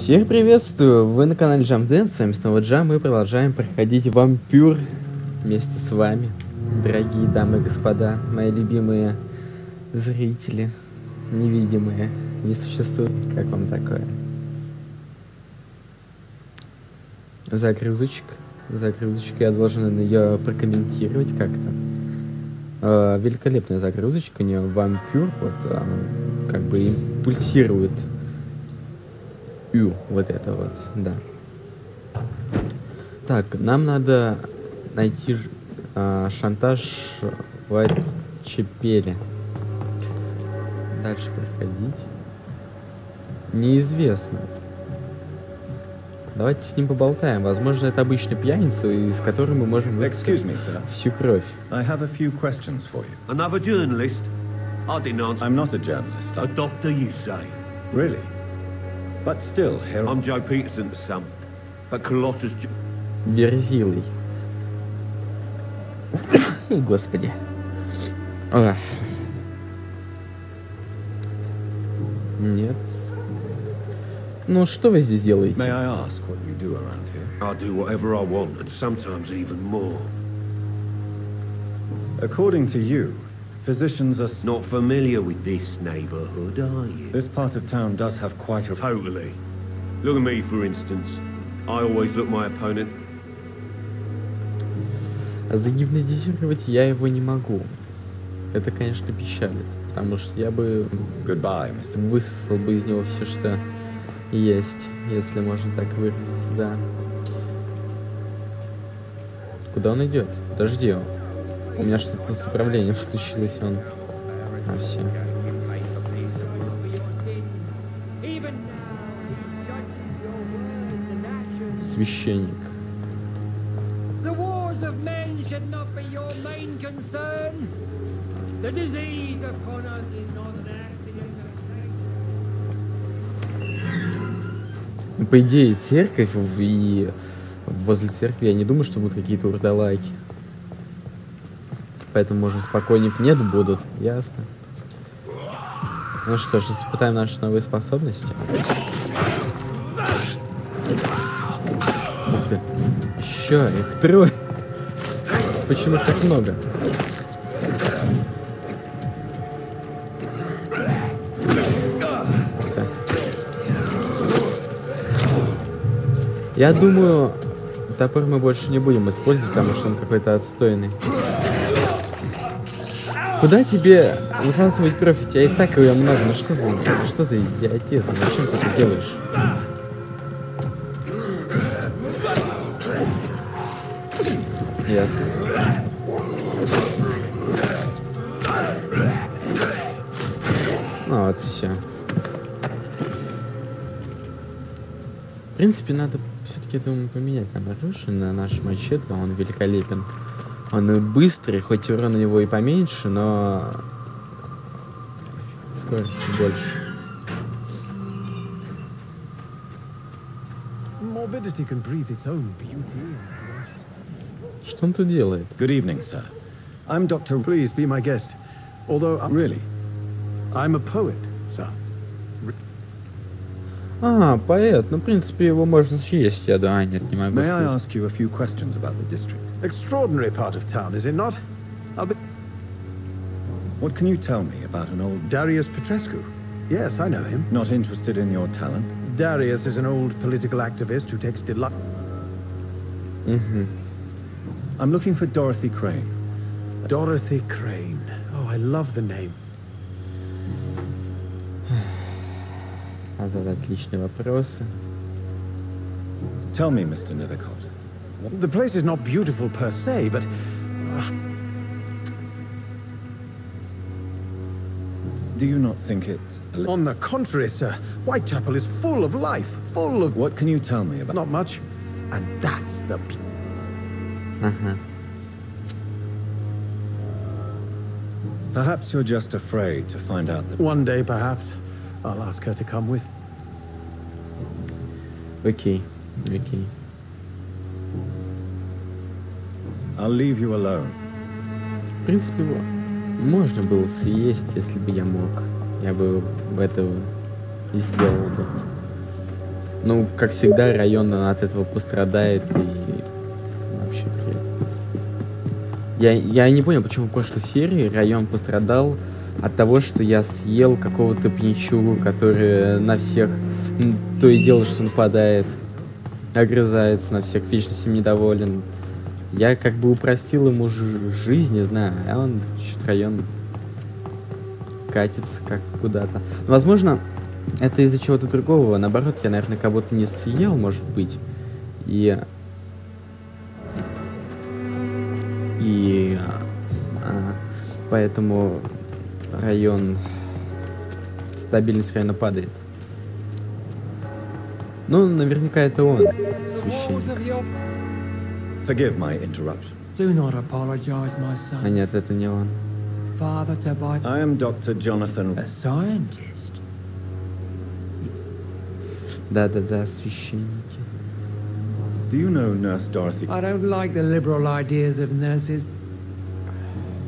Всех приветствую! Вы на канале Jump Dance, с вами снова Джам, мы продолжаем проходить Vampyr вместе с вами, дорогие дамы и господа, мои любимые зрители, невидимые, не существует, как вам такое? Загрузочка, я должен ее прокомментировать как-то. Великолепная загрузочка, у нее Vampyr, вот, как бы импульсирует. Вот это вот, да. Так, нам надо найти шантаж в арчипеле. Дальше проходить. Неизвестно. Давайте с ним поболтаем. Возможно, это обычный пьяница, из которой мы можем высосать всю кровь. Another journalist? I didn't answer. I'm not a journalist. A doctor, you say? Really? But still, here... I'm Joe Peterson's son. But Colossus... Верзилой. Господи. Ох. Нет. Ну, что вы здесь делаете? May I ask what you do around here? I do whatever I want, and sometimes even more. According to you, physicians are... Not familiar with this neighborhood, are you? This part of town does have quite a... Totally. Look at me, for instance. I always look my opponent. Загипнотизировать я его не могу. Это, конечно, печалит, потому что я бы высосал бы из него все, что есть, если можно так выразиться, да. Куда он идет? Подожди. У меня что-то с управлением случилось, он... А, все. Священник. По идее, церковь, и возле церкви я не думаю, что будут какие-то урдалайки. Поэтому можем спокойнее. Нет, будут. Ясно. Ну что ж, испытаем наши новые способности. Ух ты. Еще их трое. Почему так много? Так. Я думаю, топор мы больше не будем использовать, потому что он какой-то отстойный. Куда тебе высасывать кровь? У тебя и так ее много. Ну что за идиотизм? Зачем ты это делаешь? Ясно. Ну вот, все. В принципе, надо все-таки, думаю, поменять нам оружие на наш мачете. Он великолепен. Он и быстрый, хоть урон у него и поменьше, но скорости больше. Что он тут делает? Good evening, sir. I'm Dr. Please be my guest. Although, Really? I'm a poet, sir. А, поэт. Ну, в принципе, его можно съесть, я да. Нет, не могу May I съесть. ask you a few questions about the district? Extraordinary part of town, is it not? What can you tell me about an old... Darius Petrescu. Yes, I know him. Not interested in your talent? Darius is an old political activist who takes delight. I'm looking for Dorothy Crane. Dorothy Crane. Oh, I love the name. А задать личные вопросы. Tell me, Mr. Nethercott. The place is not beautiful per se, but... Do you not think it... On the contrary, sir. Whitechapel is full of life, full of... What can you tell me about... Not much. And that's the... Ага. Perhaps you're just afraid to find out that... One day, perhaps, I'll ask her to come with. Окей. Окей. I'll leave you alone. В принципе, его можно было съесть, если бы я мог. Я бы этого сделал бы. Ну, как всегда, район от этого пострадает и вообще бред. Я не понял, почему в прошлой серии район пострадал от того, что я съел какого-то пьянчугу, который на всех то и дело, что нападает, огрызается на всех, вечно всем недоволен. Я как бы упростил ему жизнь, не знаю, а он чуть район катится как куда-то. Возможно, это из-за чего-то другого. Наоборот, я, наверное, кого-то не съел, может быть. И поэтому стабильность района падает. Ну, наверняка это он, священник. Forgive my interruption. Do not apologize, my son. А нет, это не он. Father Tobias, I am Dr. Jonathan. a scientist. Да-да-да, священники. Do you know Nurse Dorothy? I don't like the liberal ideas of nurses.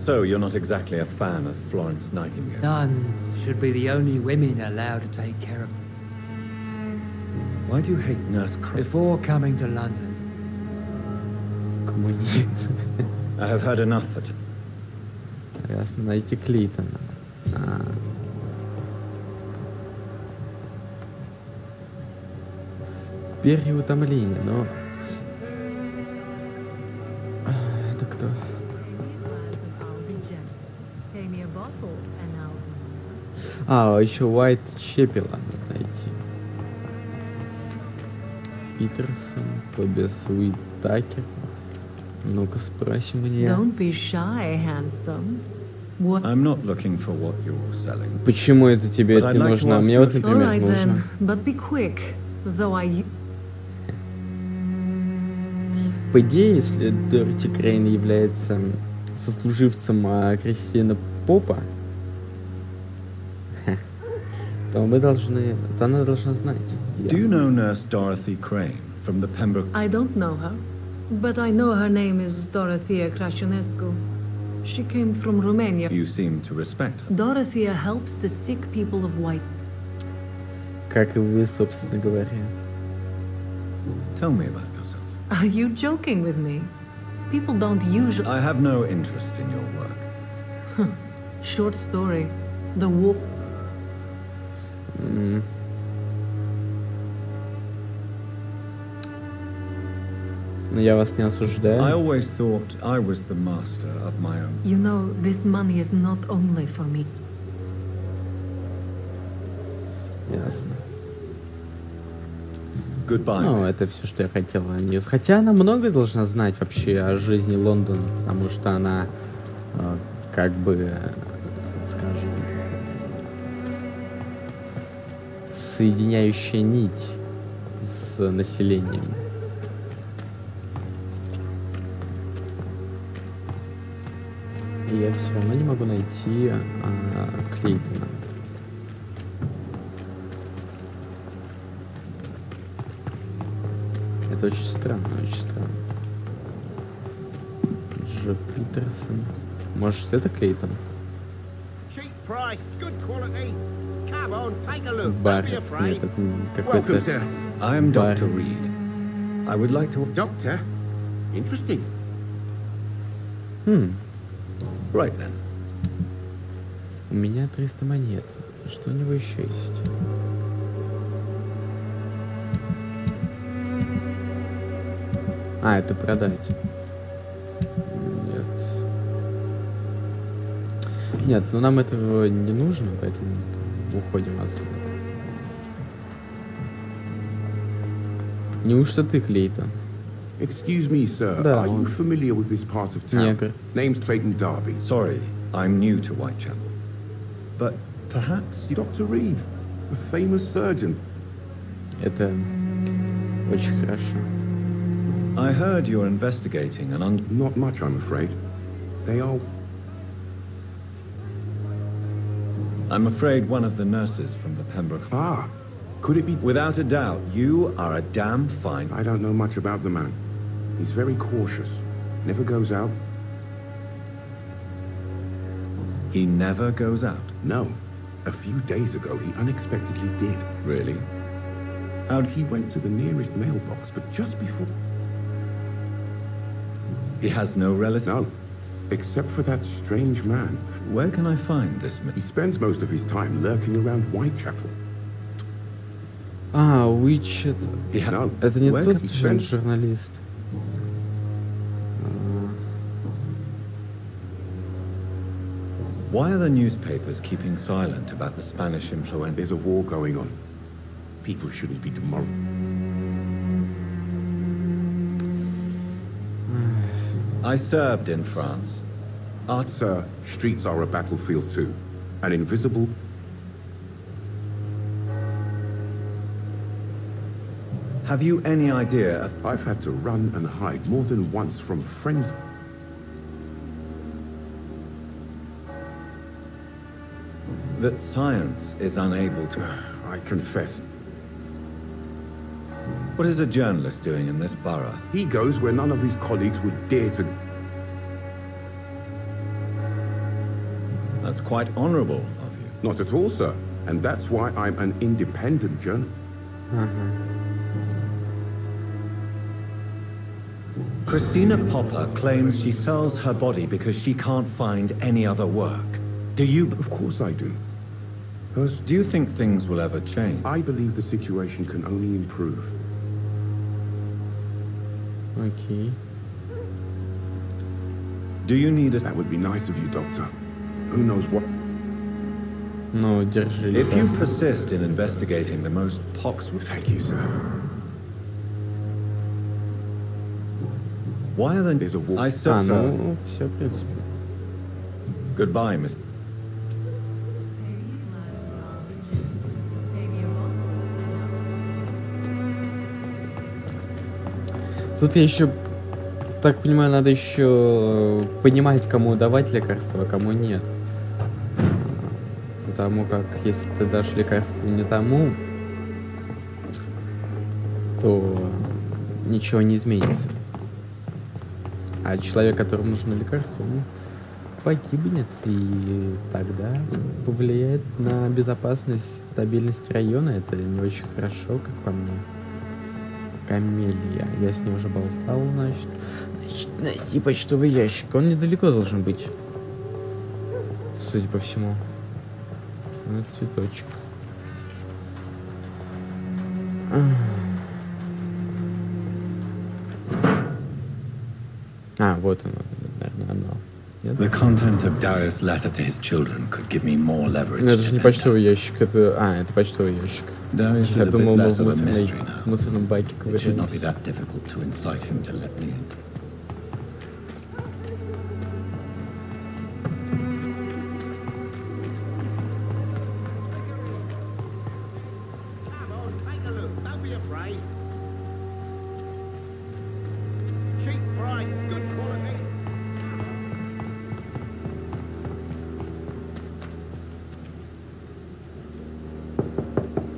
So you're not exactly a fan of Florence Nightingale. Nuns should be the only women allowed to take care of. Why do you hate Nurse Croft? Before coming to London, Коммунист. I have heard enough for today. Ясно, найти Клейтона. Переутомление, но... Это кто? Еще Уайт Чепела надо найти. Питерсон, Тобиас Уитакер. Ну-ка спросим у нее. Don't be shy, handsome. What? I'm not looking for what you're selling. Почему это тебе But это не I'd like нужно? to А ask мне you вот, a few- All например, right нужно. then, but be quick. Though I По идее, если Дороти Крейн является сослуживцем Кристина Попа, то она должна знать. Do you know Nurse Dorothy Crane from the Pembroke? I don't know her, but I know her name is Dorothea Crăciunescu. She came from Romania. You seem to respect her. Dorothea helps the sick people of White. Как и вы, собственно говоря. Tell me about yourself. Are you joking with me? People don't usually... I have no interest in your work. Short story. The war... Но я вас не I осуждаю. always thought I was the master of my own. You know, this money is not only for me. Ясно. Goodbye. Ну, это все, что я хотела о нее. Хотя она много должна знать вообще о жизни Лондона, потому что она как бы, скажем, соединяющая нить с населением. И я все равно не могу найти Клейтона. Это очень странно, очень странно. Джо Питерсон. Может, это Клейтон? Cheap price, good quality. Come on, take a look. Don't be Барретт. afraid. Нет, это Welcome, какой-то... sir. I am Bye. Dr. Reed. I would like to... Doctor? Interesting. Right then. У меня 300 монет. Что у него еще есть? Это продать. Нет. Нет, ну нам этого не нужно, поэтому уходим отсюда. Неужто ты, Клейтон? Excuse me, sir. Да, Are you он- familiar with this part of town? Негр. Name's Clayton Darby. Sorry, I'm new to Whitechapel. But perhaps you... Dr. Reed, the famous surgeon. Это очень хорошо. I heard you're investigating an Not much, I'm afraid. They are... I'm afraid one of the nurses from the Pembroke... Ah, could it be... Without a doubt, you are a damn fine... I don't know much about the man. He's very cautious. Never goes out. He never goes out. No. A few days ago, he unexpectedly did. Really? How'd he went to the nearest mailbox, but just before... He has no relative? No, except for that strange man. Where can I find this man? He spends most of his time lurking around Whitechapel. А, Уич это... No. Это не Where тот can- журналист. Why are the newspapers keeping silent about the Spanish influenza? There's a war going on. People shouldn't be demoralized. I served in France. Sir, streets are a battlefield too. An invisible... Have you any idea of... I've had to run and hide more than once from friends. that science is unable to... I confess. What is a journalist doing in this borough? He goes where none of his colleagues would dare to... That's quite honorable of you. Not at all, sir. And that's why I'm an independent journalist. Christina Popper claims she sells her body because she can't find any other work. Do you... Of course I do. Do you think things will ever change? I believe the situation can only improve. Окей. Do you need a... That would be nice of you, Doctor. Who knows what... Ну, держи. If you лекарство. persist in investigating the most pox... Thank you, sir. Why are the... There's a war. I А, said so. ну, все, в принципе. Goodbye, Miss... Тут я еще, так понимаю, надо еще понимать, кому давать лекарства, а кому нет. Потому как, если ты дашь лекарство не тому, то ничего не изменится. А человек, которому нужно лекарство, он погибнет, и тогда повлияет на безопасность, стабильность района. Это не очень хорошо, как по мне. Камелия. Я с ним уже болтал, значит. Найти почтовый ящик. Он недалеко должен быть. Судя по всему. Ну, цветочек. А, вот оно, наверное, оно. Нет? The content of Darius' letter to his children could give me more leverage. Ну, это же to не defend почтовый ящик, это... А, это почтовый ящик. Darius is Я a bit думал, мы less в of a mystery now. мусорном баке It should not be ковыряемся. that difficult to incite him to let me in. Come on, take a look. Don't be afraid. Cheap price, good quality.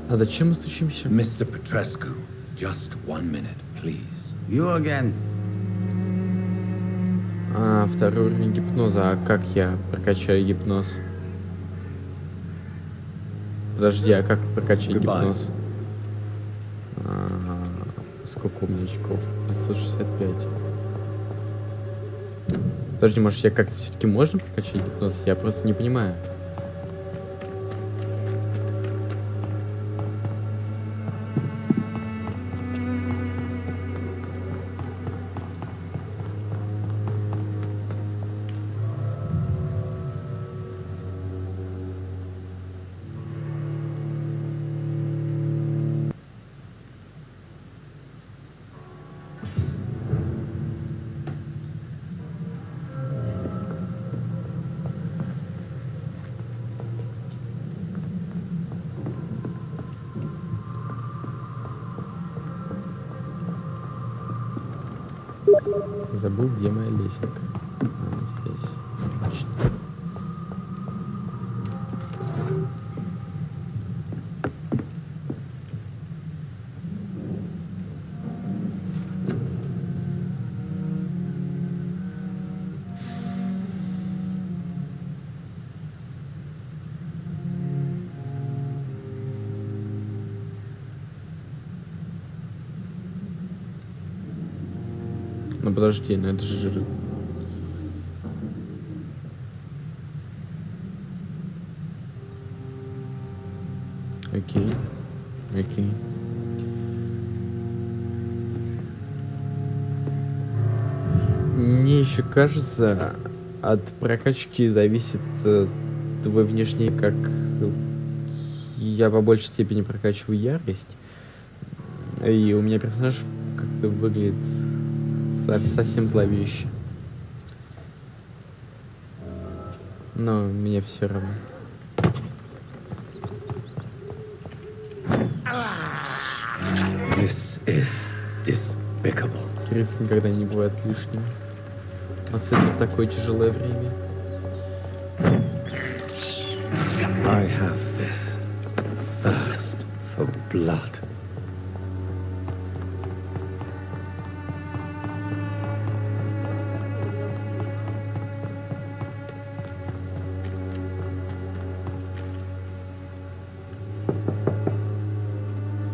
А зачем мы стучимся? Mr. Petrescu, just 1 minute, please. You again. А, второй уровень гипноза. А как я прокачаю гипноз? Подожди, а как прокачать Goodbye. гипноз? Сколько у меня очков? 565. Подожди, может, я как-то все-таки можно прокачать гипноз? Я просто не понимаю. Забыл, где моя лесенка. А, здесь. Отлично. Ну подожди, ну это же... Окей. Окей. Мне еще кажется, от прокачки зависит твой внешний, как я по большей степени прокачиваю ярость, и у меня персонаж как-то выглядит совсем зловеще. Но мне все равно. This is despicable. Кризис никогда не бывает лишним, особенно в такое тяжелое время. I have this thirst for blood.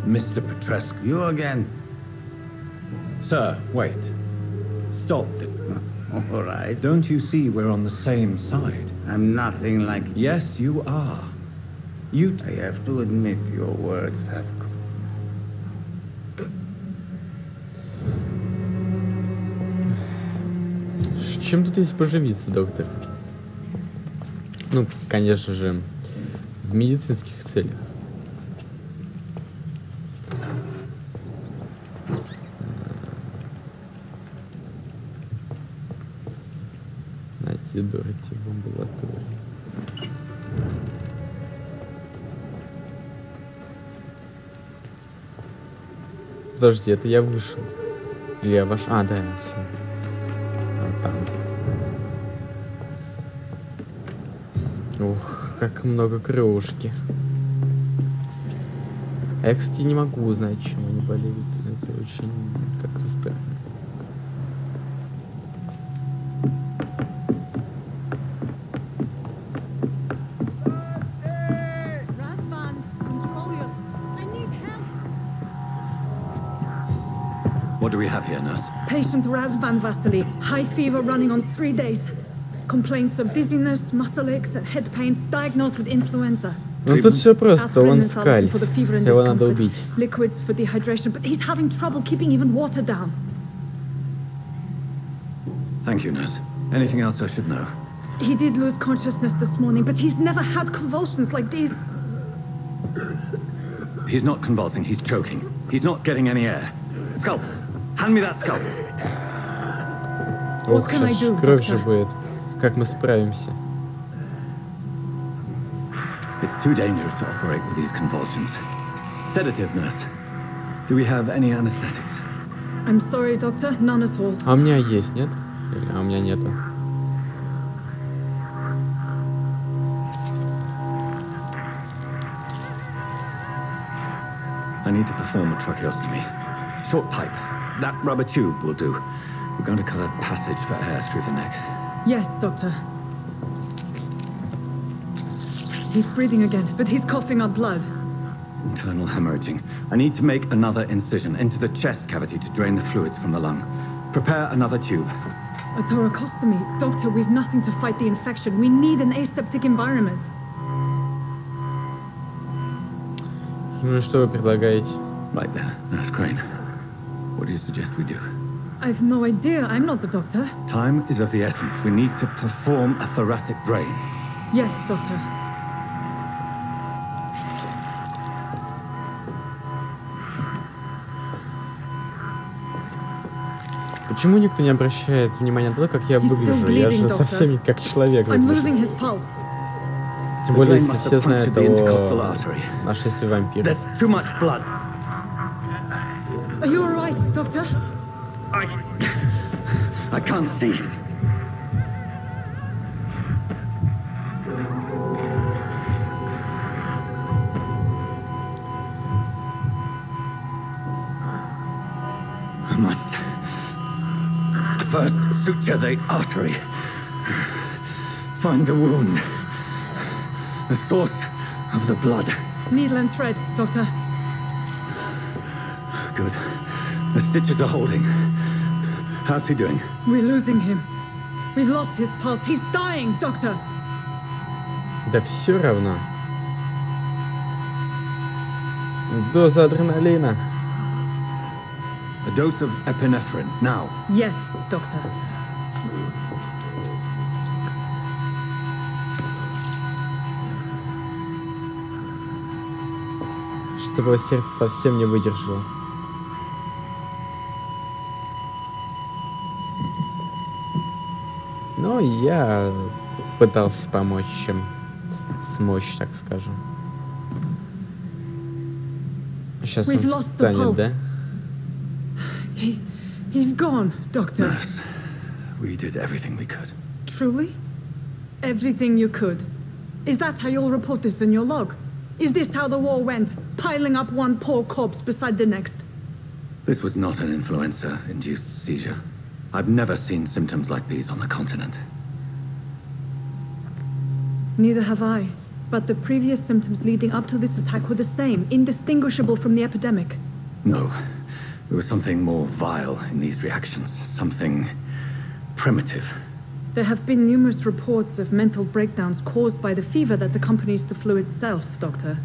Mr. Petrescu. You again? Sir, wait. Stop. All right. Don't you see we're on the same side? I'm nothing like... Yes, you are. You... I have to admit your words have... Чем тут есть поживиться, доктор? Ну, конечно же, в медицинских целях. Найти Дороти в амбулатории. Подожди, это я вышел. Или я вошел? А, да, все. Там. Ух, как много крошки. А я, кстати, не могу узнать, чем они болеют. Это очень как-то странно. What do we have here, nurse? Patient Razvan Vasily, high fever running on 3 days. Complaints of dizziness, muscle aches, head pain, diagnosed with influenza. Ну тут все просто, Aspirin он and скаль. salve for the fever and Его надо discomfort. убить. Liquids for dehydration, but he's having trouble keeping even water down. Thank you, nurse. Anything else I should know? He did lose consciousness this morning, but he's never had convulsions like these. He's not convulsing, he's choking. He's not getting any air. Scalp! Hand me that scalp! Ох, can I сейчас do, кровь же doctor? будет. Как мы справимся? It's too dangerous to operate with these convulsions. Sedative, nurse. Do we have any anesthetics? I'm sorry, doctor, none at all. А у меня есть, нет? А у меня нету. I need to perform a tracheostomy. Short pipe. That rubber tube will do. We're going to cut a passage for air through the neck. Yes, doctor. He's breathing again, but he's coughing up blood. Internal hemorrhaging. I need to make another incision into the chest cavity to drain the fluids from the lung. Prepare another tube. A thoracostomy. Doctor, we've nothing to fight the infection. We need an aseptic environment. Ну что вы предлагаете? Right then, Nurse Crane. What do you suggest we do? I've no idea. I'm not the doctor. Time is of the essence. We need to perform a thoracic drain. Yes, doctor. Почему никто не обращает внимания на то, как я He's still выгляжу? Я bleeding, же doctor. совсем как человек I'm выгляжу. losing his pulse. Тем The более, drain если must все have знают punctured the intercostal о artery. нашествии вампиров. There's too much blood. Are you all right, doctor? I can't see. I must first suture the artery. Find the wound. The source of the blood. Needle and thread, doctor. Good. The stitches are holding. How's he doing? We're losing him. We've lost his pulse. He's dying, Doctor. Да все равно. Доза адреналина. A dose of epinephrine, now. Yes, Doctor. Чтобы его сердце совсем не выдержало. Но я пытался помочь, чем смочь, так скажем. Сейчас он встанет, да? He's gone, Doctor. Nurse, we did everything we could. Truly? Everything you could? Is that how you'll report this in your log? Is this how the war went? Piling up one poor corpse beside the next? This was not an influenza-induced seizure. I've never seen symptoms like these on the continent. Neither have I. But the previous symptoms leading up to this attack were the same, indistinguishable from the epidemic. No. There was something more vile in these reactions. Something primitive. There have been numerous reports of mental breakdowns caused by the fever that accompanies the flu itself, Doctor.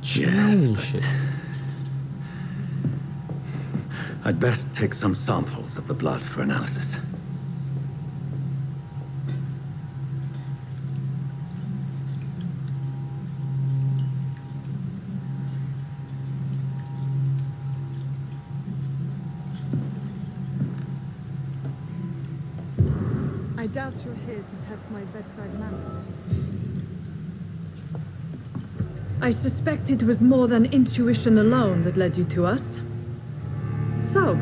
Yes, but I'd best take some samples of the blood for analysis. I doubt you're here to test my bedside manners. I suspect it was more than intuition alone that led you to us. So,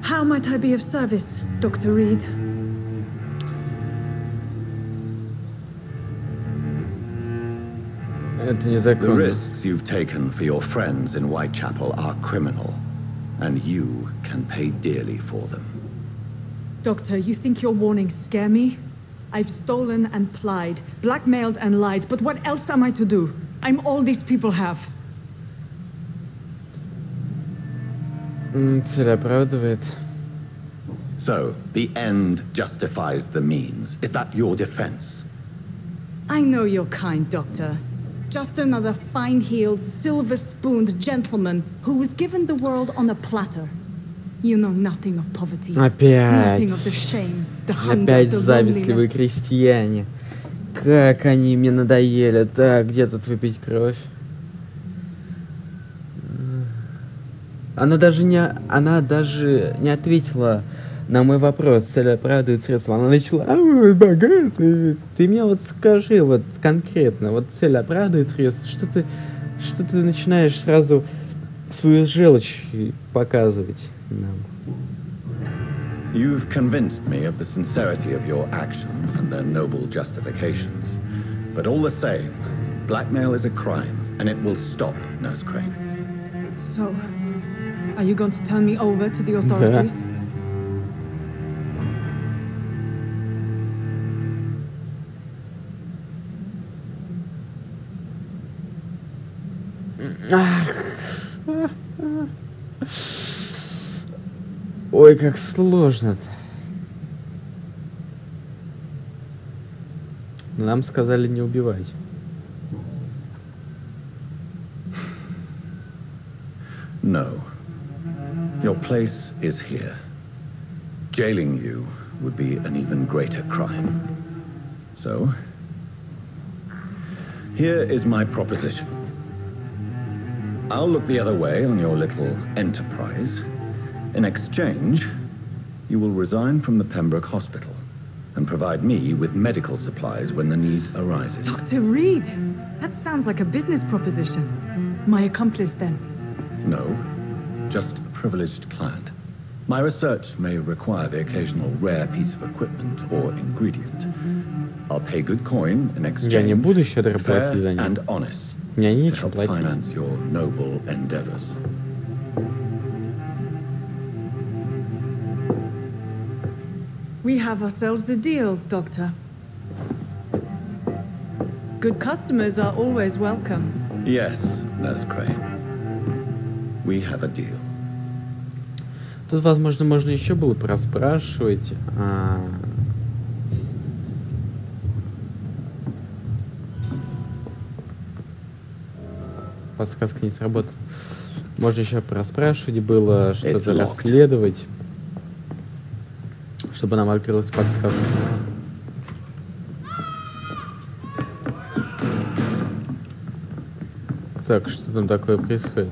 how might I be of service, Dr. Reed? The risks you've taken for your friends in Whitechapel are criminal, and you can pay dearly for them. Doctor, you think your warnings scare me? I've stolen and plied, blackmailed and lied, but what else am I to do? I'm all these people have. Цель оправдывает. So, the end justifies the means. Is that your defense? I know you're kind, Doctor. Just another fine-heeled, silver-spooned gentleman who was given the world on a platter. You know nothing of poverty. Опять. Nothing of the shame, the hunger, Опять the завистливые loneliness. крестьяне. Как они мне надоели. Так, где тут выпить кровь? Она даже не ответила на мой вопрос. Цель оправдывает средства. Она начала: а вы богатый. Ты мне вот скажи вот конкретно. Вот цель оправдывает средства. Что ты начинаешь сразу свою желчь показывать нам? You've convinced me of the sincerity of your actions and their noble justifications. But all the same, blackmail is a crime, and it will stop, Nurse Crane. So, are you going to turn me over to the authorities? Ой, как сложно-то. Нам сказали не убивать. No. Your place is here. Jailing you would be an even greater crime. So, here is my proposition. I'll look the other way on your little enterprise. In exchange, you will resign from the Pembroke Hospital and provide me with medical supplies when the need arises. Dr. Reed, that sounds like a business proposition. My accomplice, then? No, just a privileged client. My research may require the occasional rare piece of equipment or ingredient. I'll pay good coin in exchange. Я не буду щедро fair платить за них. and honest. У меня To нечего help платить. finance your noble endeavors. We have ourselves a deal, Doctor. Good customers are always welcome. Yes, Nurse Crane. We have a deal. Тут, возможно, можно еще было проспрашивать. Подсказка не сработала. Можно еще проспрашивать было, что-то расследовать, чтобы нам открылась подсказка. Так, что там такое происходит?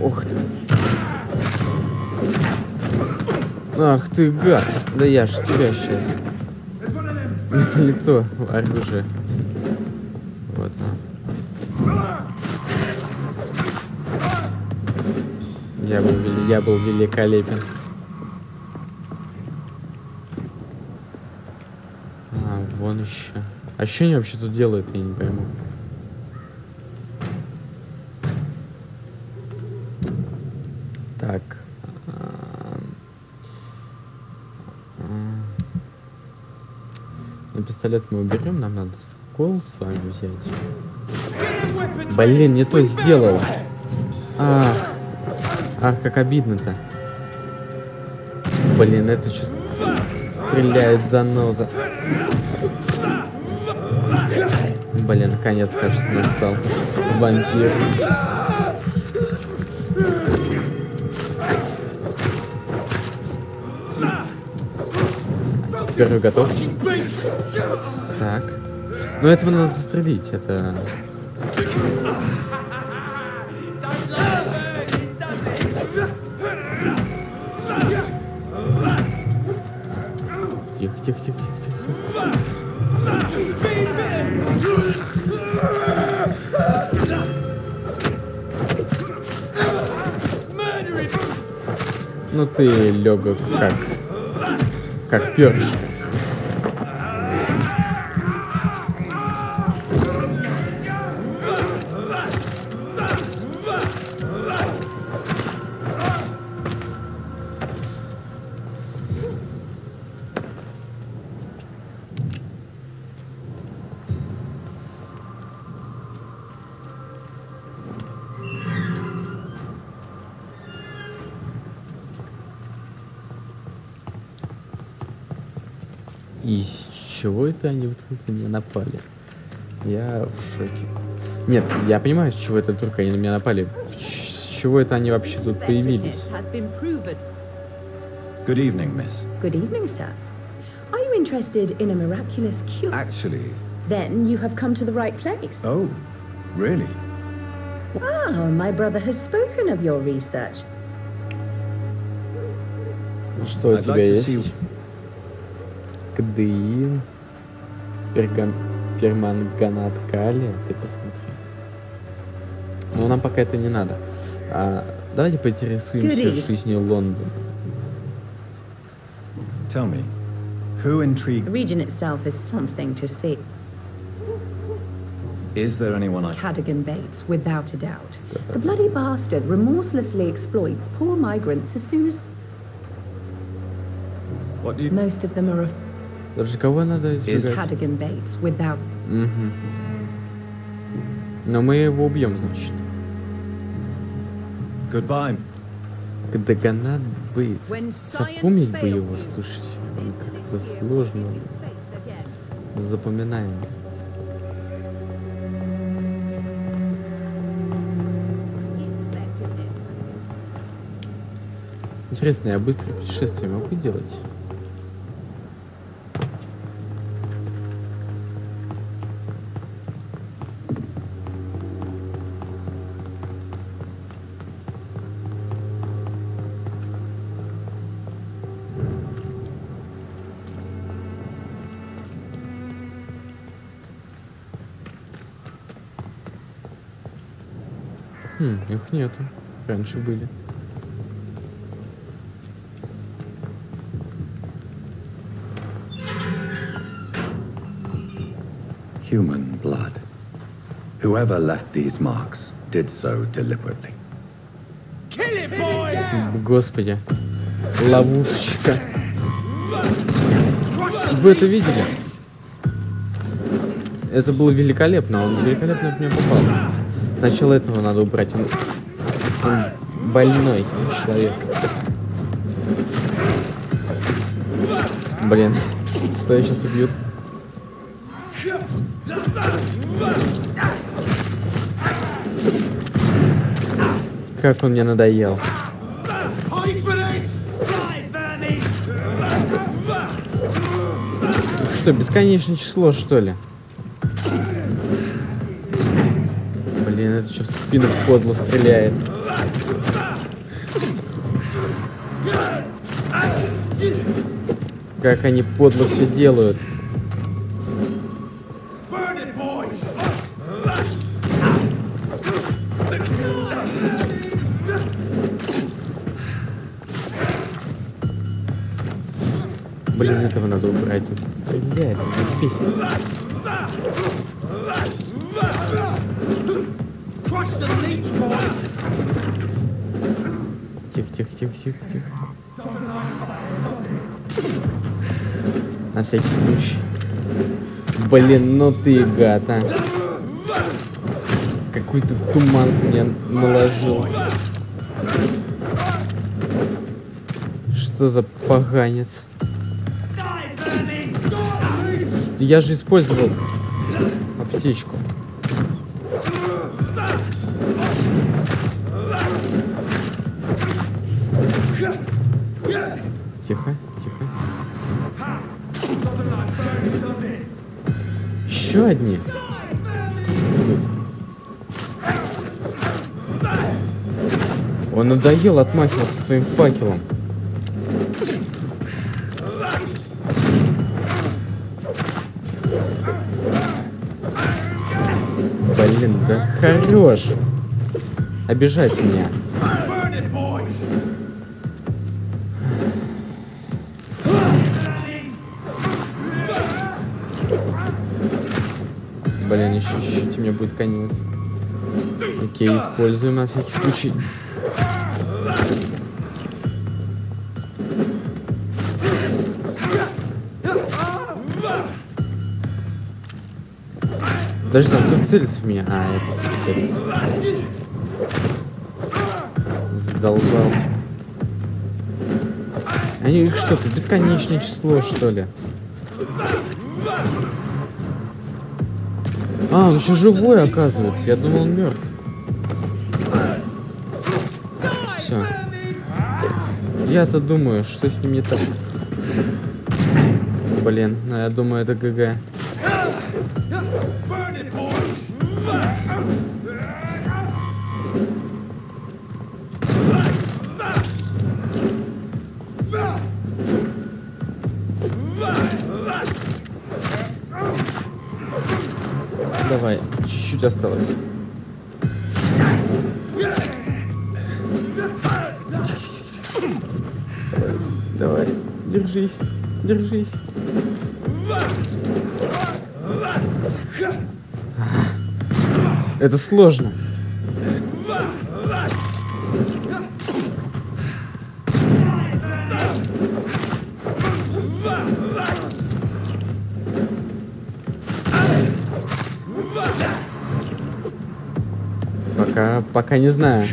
Ух ты. Ах ты, гад. Да я ж тебя сейчас. Это не то оружие. Вот. Я был великолепен. Вон еще. А что они вообще тут делают, я не пойму. Так. На пистолет мы уберем, нам надо скол с вами взять. Блин, не то сделал. Ах, как обидно-то. Блин, это что стреляет заноза. Блин, конец, кажется, настал. Вампир. Теперь вы готов? Так. Ну, этого надо застрелить, это... Тихо, тихо, тихо, тихо, тихо. Ну ты лёгок как перышко. И с чего это они вдруг на меня напали? Я в шоке. Нет, я понимаю, с чего это вдруг они на меня напали. С чего это они вообще тут появились? Good evening, miss. Good evening, sir. Are you interested in a miraculous cure? Actually... Then you have come to the right place. Oh, really? Ah, my brother has spoken of your research. Что у тебя есть? Кадеин, перманганат калия, ты посмотри. Но нам пока это не надо. Давайте поинтересуемся жизнью Лондона. Tell me, who intrigued... The region itself is something to see. Is there anyone I... Cadogan Bates, without a doubt. The bloody bastard remorselessly exploits poor migrants as soon as... What do you... Most of them are... Даже кого надо избегать? Cadogan Bates, without... Но мы его убьем, значит. Goodbye. Кадаганат Бейтс. Запомнить бы его, слушайте. Он как-то сложно. Запоминаем. Интересно, я быстрое путешествие могу делать? Их нету. Раньше были. Human blood. Whoever left these marks did so deliberately. Господи. Ловушечка. Вы это видели? Это было великолепно. Он великолепно в меня попал. Сначала этого надо убрать. Он больной человек. Блин. Стой, сейчас убьют. Как он мне надоел. Что, бесконечное число, что ли? Блин, это что в спину подло стреляет. Как они подло все делают. Блин, этого надо убрать. Он стреляет, песня. Тихо, тихо, тихо, тихо, тихо. На всякий случай. Блин, ну ты гад, а. Какой-то туман мне наложил. Что за поганец? Я же использовал аптечку. Тихо, тихо. Еще одни. Сколько тут? Он надоел отмахиваться своим факелом. Блин, да хорош. Обижать меня. Блин, еще чуть-чуть, у меня будет конец. Окей, используем на всякий случай. Подожди, там кто целится в меня? А, это целится. Задолбал. Они их что-то бесконечное число, что ли? А, он еще живой, оказывается. Я думал, он мертв. Все. Я-то думаю, что с ним не так. Блин, ну я думаю, это ГГ. Давай, чуть-чуть осталось. Давай, держись, держись. Это сложно. Пока не знаю.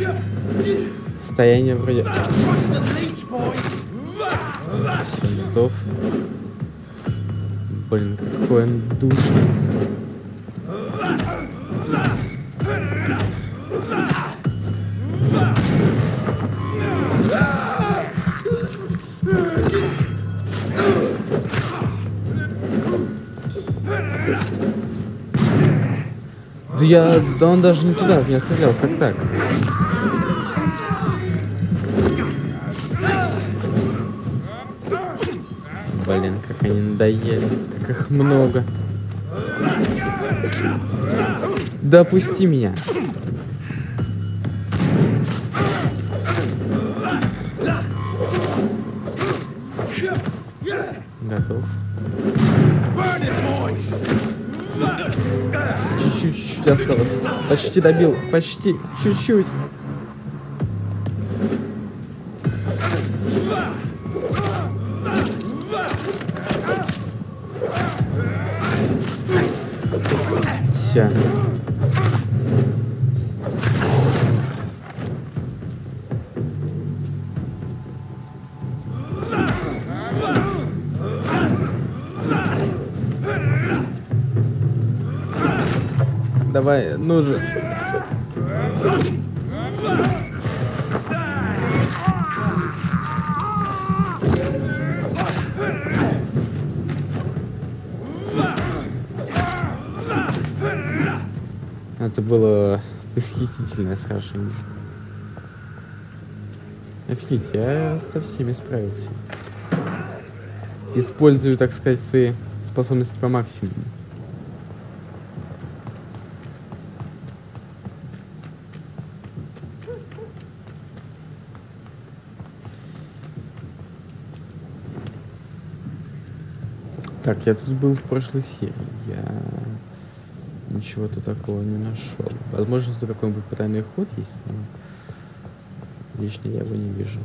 Состояние вроде... Все, готов. Блин, какой он душный. Да он даже не туда меня стрелял, как так? Блин, как они надоели, как их много. Да опусти меня. Готов. Чуть-чуть осталось. Почти добил. Почти. Чуть-чуть. Все. Давай, ну же. Это было восхитительное сражение. Офигеть, я со всеми справился. Использую, так сказать, свои способности по максимуму. Так, я тут был в прошлой серии. Я ничего-то такого не нашел. Возможно, тут какой-нибудь потайный ход есть, но лично я его не вижу.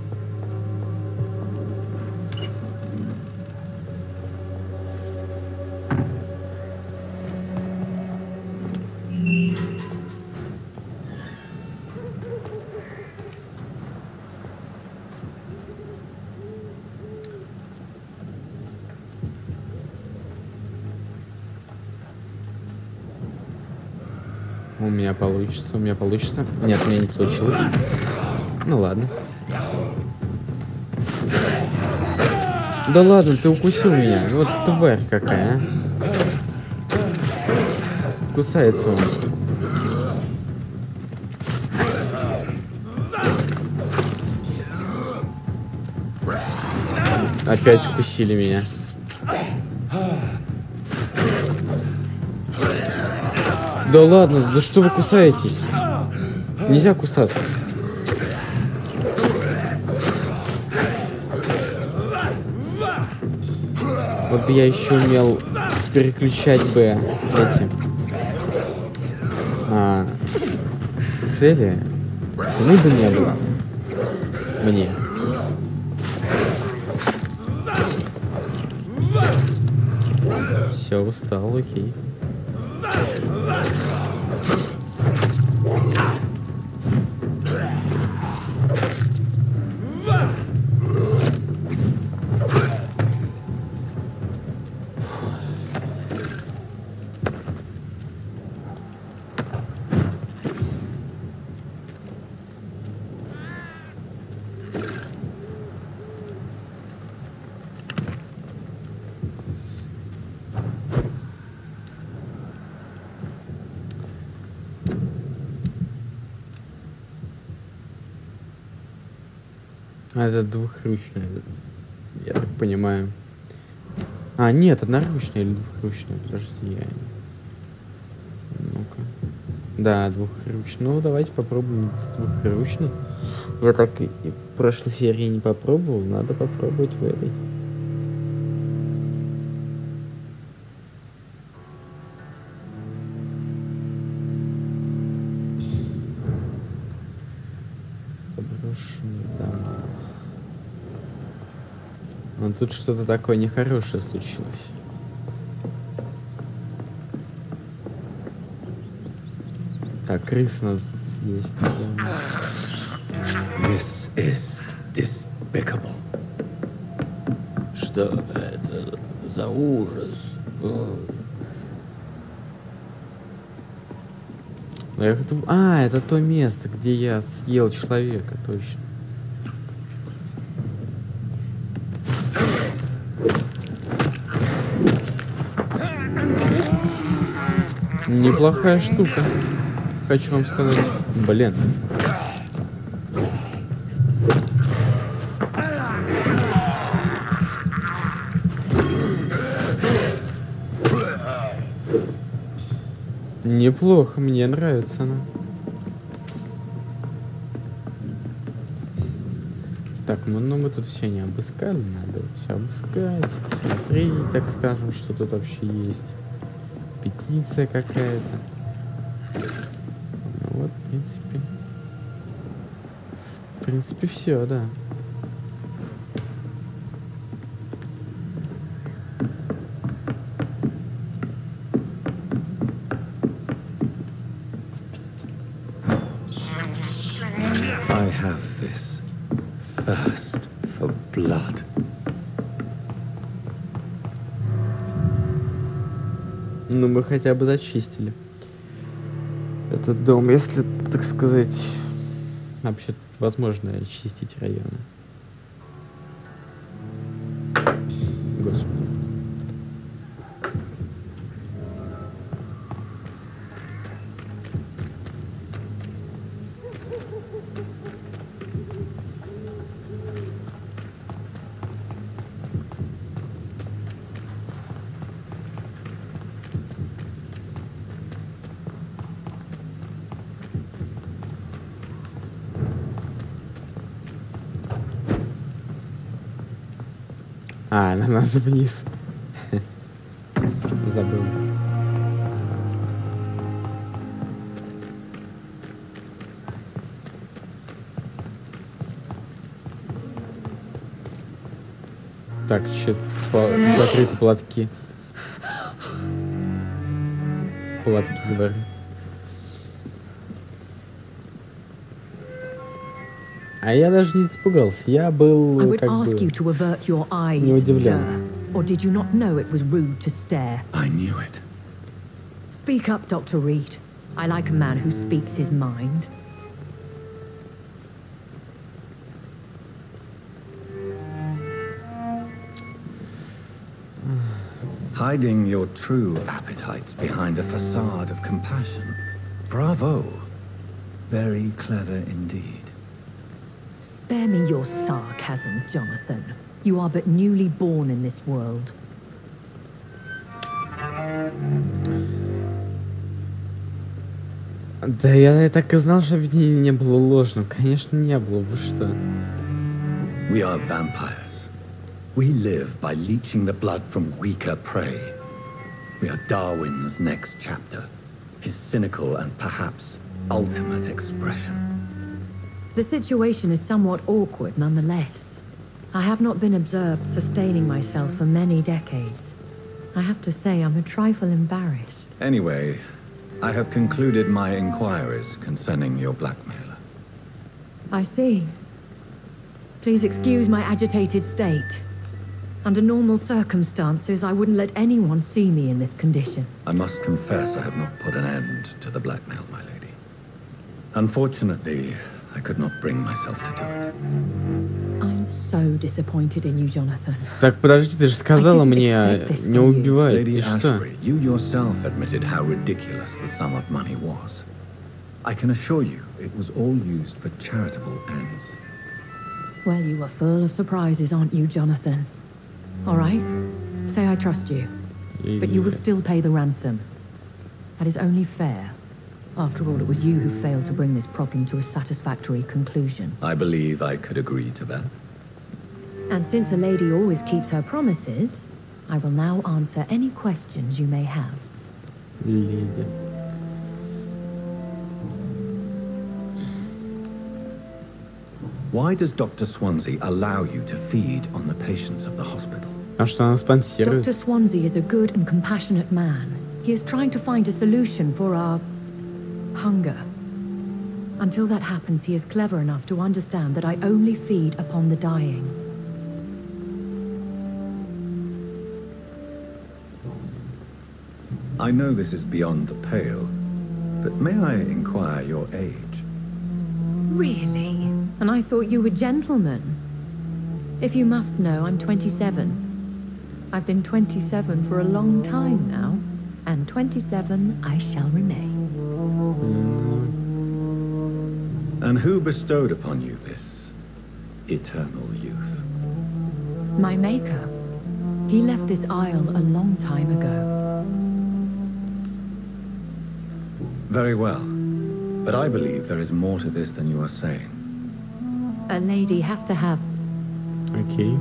У меня получится, у меня получится. Нет, у меня не получилось. Ну ладно. Да ладно, ты укусил меня. Вот тварь какая, а. Кусается он. Опять укусили меня. Да ладно, да что вы кусаетесь? Нельзя кусаться. Вот бы я еще умел переключать бы эти цели. Цены бы не было. Мне. Все, устал, окей. А, это двухручная, я так понимаю. А, нет, одноручная или двухручная, подожди, я... Ну-ка. Да, двухручная. Ну, давайте попробуем с двухручной. Я так и в прошлой серии не попробовал, надо попробовать в этой. Заброшенный дом. Но тут что-то такое нехорошее случилось. Так, крыс надо съесть. This is despicable. Что это за ужас? А, это то место, где я съел человека, точно. Неплохая штука, хочу вам сказать. Блин. Неплохо, мне нравится она. Так, ну мы тут все не обыскали, надо все обыскать, посмотреть, так скажем, что тут вообще есть. Петиция какая-то. Ну вот, в принципе все, да. I have this thirst for blood. Ну, мы хотя бы зачистили. этот дом, если, так сказать, вообще возможно очистить районы. Господи. А, нам надо вниз. Забыл. Так, закрыты платки. Платки, говорю. А я даже не испугался. Я был как бы не удивлен. Or did you not know it was rude to stare? I knew it. Speak up, Dr. Reed. I like a man who speaks his mind. Hiding your true appetites behind a facade of compassion. Bravo. Very clever indeed. Spare me your sarcasm, Jonathan. You are but newly born in this world. Да я так и знал, что обвинение не было ложным. Конечно, не было. Вы что? We are vampires. We live by leeching the blood from weaker prey. We are Darwin's next chapter. His cynical and perhaps ultimate expression. The situation is somewhat awkward nonetheless. I have not been observed sustaining myself for many decades. I have to say I'm a trifle embarrassed. Anyway, I have concluded my inquiries concerning your blackmailer. I see. Please excuse my agitated state. Under normal circumstances, I wouldn't let anyone see me in this condition. I must confess I have not put an end to the blackmail, my lady. Unfortunately, I could not bring myself to do it. I'm so disappointed in you, Jonathan. Так, подожди, ты же сказала мне не убивай. Lady Ты что? Ashbury, you yourself admitted how ridiculous the sum of money was. I can assure you it was all used for charitable ends. Well, you are full of surprises, aren't you, Jonathan? All right, say I trust you, but you will still pay the ransom. That is only fair. After all, it was you who failed to bring this problem to a satisfactory conclusion. I believe I could agree to that. And since a lady always keeps her promises, I will now answer any questions you may have. Леди. Why does Dr. Swansea allow you to feed on the patients of the hospital? А что она спонсирует? Dr. Swansea is a good and compassionate man. He is trying to find a solution for our hunger. Until that happens, he is clever enough to understand that I only feed upon the dying. I know this is beyond the pale, but may I inquire your age? Really? And I thought you were gentlemen. If you must know, I'm 27. I've been 27 for a long time now, and 27 I shall remain. And who bestowed upon you this eternal youth? My maker. He left this isle a long time ago. Very well. But I believe there is more to this than you are saying. A lady has to have... Окей.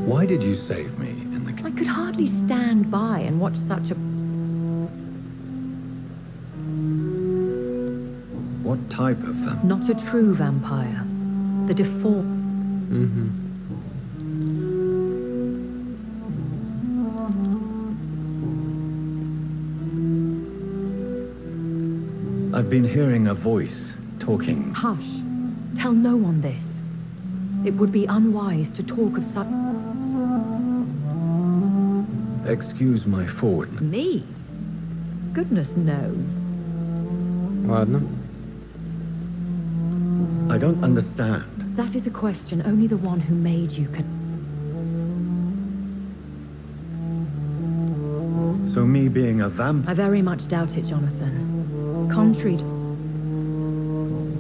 Why did you save me in the... I could hardly stand by and watch such a... What type of vampire? Not a true vampire. The deformed... I've been hearing a voice talking. Hush. Tell no one this. It would be unwise to talk of such... Excuse my forwardness. Me? goodness, no. Ладно. I don't understand. That is a question only the one who made you can... So me being a vampire... I very much doubt it, Jonathan. Contrary to...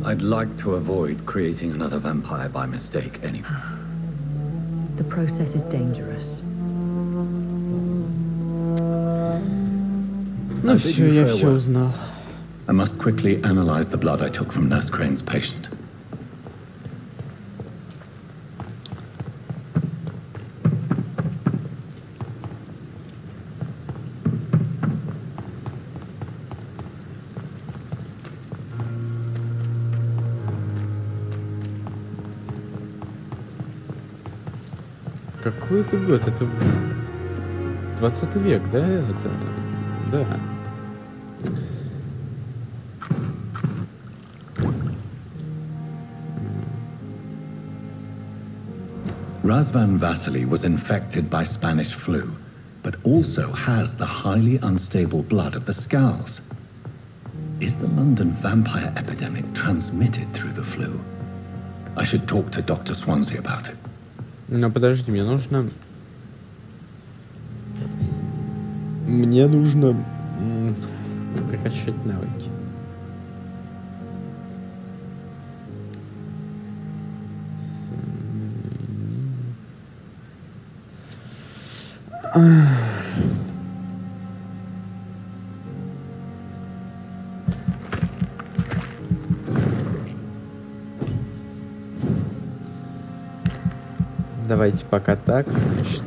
I'd like to avoid creating another vampire by mistake anyway. The process is dangerous. Ну все, я все узнал. I must quickly analyze the blood I took from Nurse Crane's patient. Какой это год? Это 20 век, да? Это... Да. Razvan Vasily was infected by Spanish flu, but also has the highly unstable blood of the Scowls. Is the London vampire epidemic transmitted through the flu? I should talk to Dr. Swansea about it. Но подожди, мне нужно... Мне нужно прокачать навыки. Давайте пока так, значит.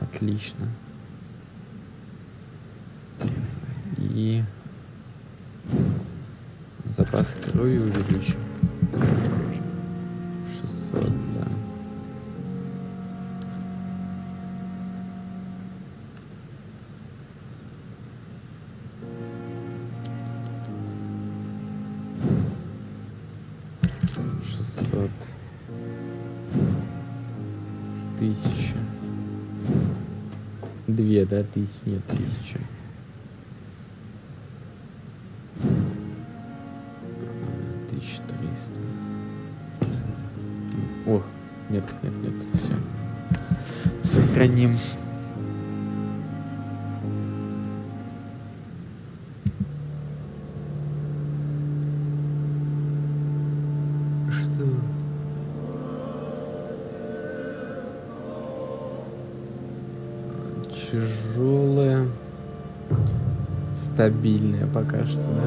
Отлично. И запас крови увеличу. 600, да. Тысяча. 2, да? Тысяч, нет, 1000. 1300. Ох, нет, все. Сохраним. Что? Тяжелая, стабильная пока что, да?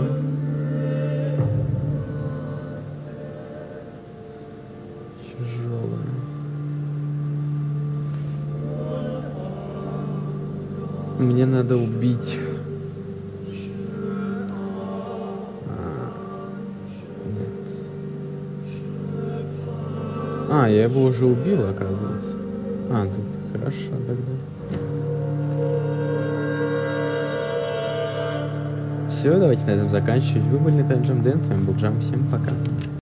Тяжелая. Мне надо убить. Нет. Я его уже убил, оказывается. Тут хорошо тогда. Все, давайте на этом заканчивать. Вы были на Time Jam Dance, с вами был Джам, всем пока.